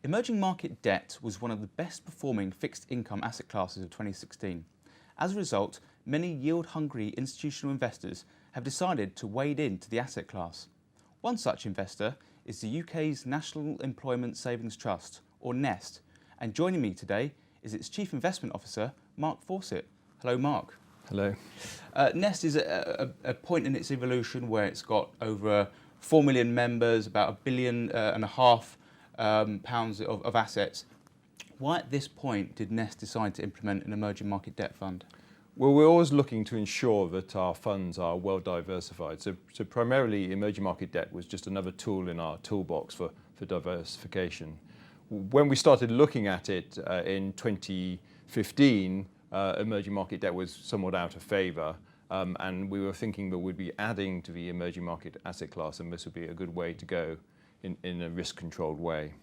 Emerging market debt was one of the best performing fixed income asset classes of 2016. As a result, many yield-hungry institutional investors have decided to wade into the asset class. One such investor is the UK's National Employment Savings Trust, or NEST, and joining me today is its Chief Investment Officer, Mark Fawcett. Hello, Mark. Hello. NEST is a point in its evolution where it's got over 4 million members, about £1.5 billion pounds of assets. Why at this point did NEST decide to implement an emerging market debt fund? Well, we're always looking to ensure that our funds are well diversified. So primarily emerging market debt was just another tool in our toolbox for diversification. When we started looking at it in 2015, emerging market debt was somewhat out of favour, and we were thinking that we'd be adding to the emerging market asset class, and this would be a good way to go in a risk-controlled way.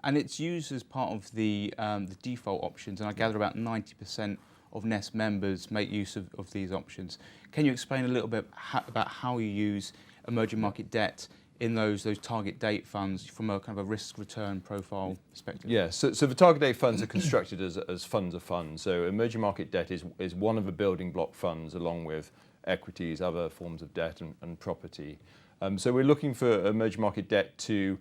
And it's used as part of the default options, and I gather about 90% of NEST members make use of these options. Can you explain a little bit about how you use emerging market debt in those target date funds from a kind of a risk-return profile perspective? Yeah, so the target date funds are constructed as funds of funds. So emerging market debt is one of the building block funds, along with equities, other forms of debt and property. So we're looking for emerging market debt to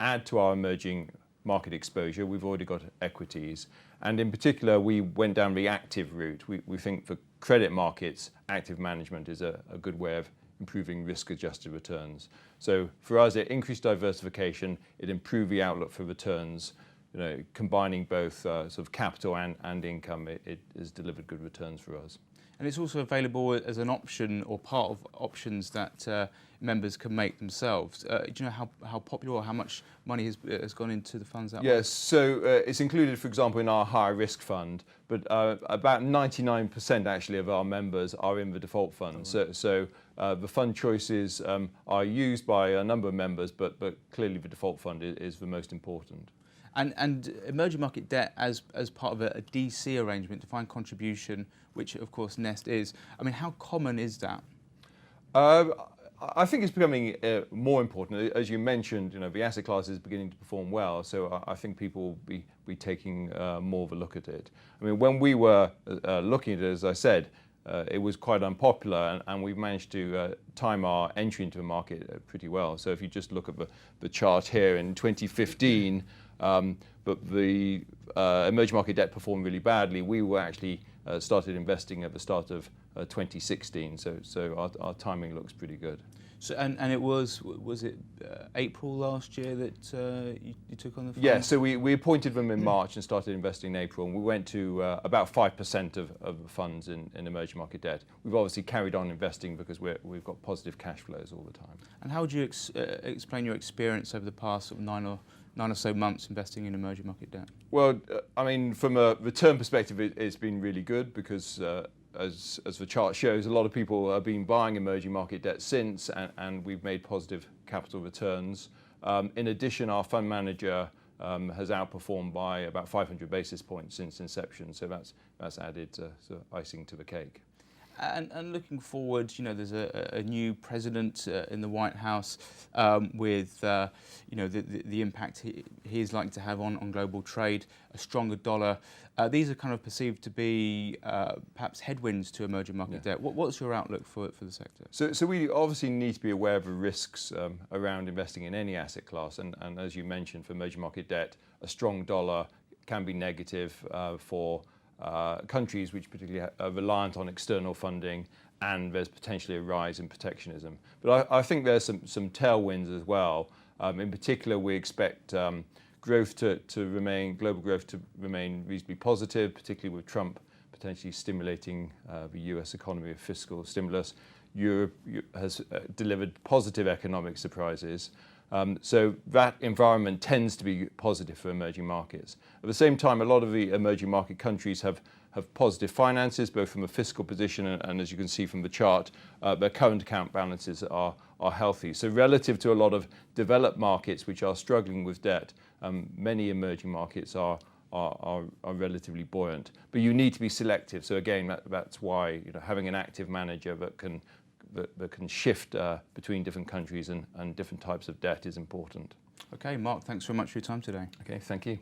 add to our emerging market exposure. We've already got equities, and in particular we went down the active route. We think for credit markets, active management is a good way of improving risk-adjusted returns. So for us, it increased diversification, it improved the outlook for returns. You know, combining both sort of capital and income, it has delivered good returns for us. And it's also available as an option or part of options that members can make themselves. Do you know how popular or how much money has gone into the funds that way? Yes, so it's included, for example, in our higher risk fund, but about 99% actually of our members are in the default fund. So the fund choices are used by a number of members, but clearly the default fund is the most important. And emerging market debt as part of a DC arrangement, defined contribution, which of course NEST is. I mean, how common is that? I think it's becoming more important. As you mentioned, you know, the asset class is beginning to perform well, so I think people will be taking more of a look at it. I mean, when we were looking at it, as I said, it was quite unpopular, and we've managed to time our entry into the market pretty well. So if you just look at the chart here in 2015, but the emerging market debt performed really badly. We were actually started investing at the start of 2016, so our timing looks pretty good. So and it was it April last year that you took on the fund? Yeah, so we appointed them in March and started investing in April, and we went to about 5% of the funds in emerging market debt. We've obviously carried on investing because we've got positive cash flows all the time. And how would you explain your experience over the past sort of nine or so months investing in emerging market debt? Well, I mean, from a return perspective, it's been really good because as the chart shows, a lot of people have been buying emerging market debt since, and we've made positive capital returns. In addition, our fund manager has outperformed by about 500 basis points since inception, so that's added sort of icing to the cake. And looking forward, you know, there's a new president in the White House with, you know, the impact he is likely to have on global trade, a stronger dollar. These are kind of perceived to be perhaps headwinds to emerging market debt. What's your outlook for the sector? So we obviously need to be aware of the risks around investing in any asset class, and as you mentioned, for emerging market debt, a strong dollar can be negative for countries which particularly are reliant on external funding, and there's potentially a rise in protectionism. But I think there's some tailwinds as well. In particular, we expect global growth to remain reasonably positive, particularly with Trump potentially stimulating the US economy with fiscal stimulus. Europe has delivered positive economic surprises. So that environment tends to be positive for emerging markets. At the same time, a lot of the emerging market countries have positive finances, both from a fiscal position and as you can see from the chart, their current account balances are healthy. So relative to a lot of developed markets which are struggling with debt, many emerging markets are relatively buoyant. But you need to be selective. So again, that's why, you know, having an active manager that can shift between different countries and different types of debt is important. Okay, Mark, thanks very much for your time today. Okay, thank you.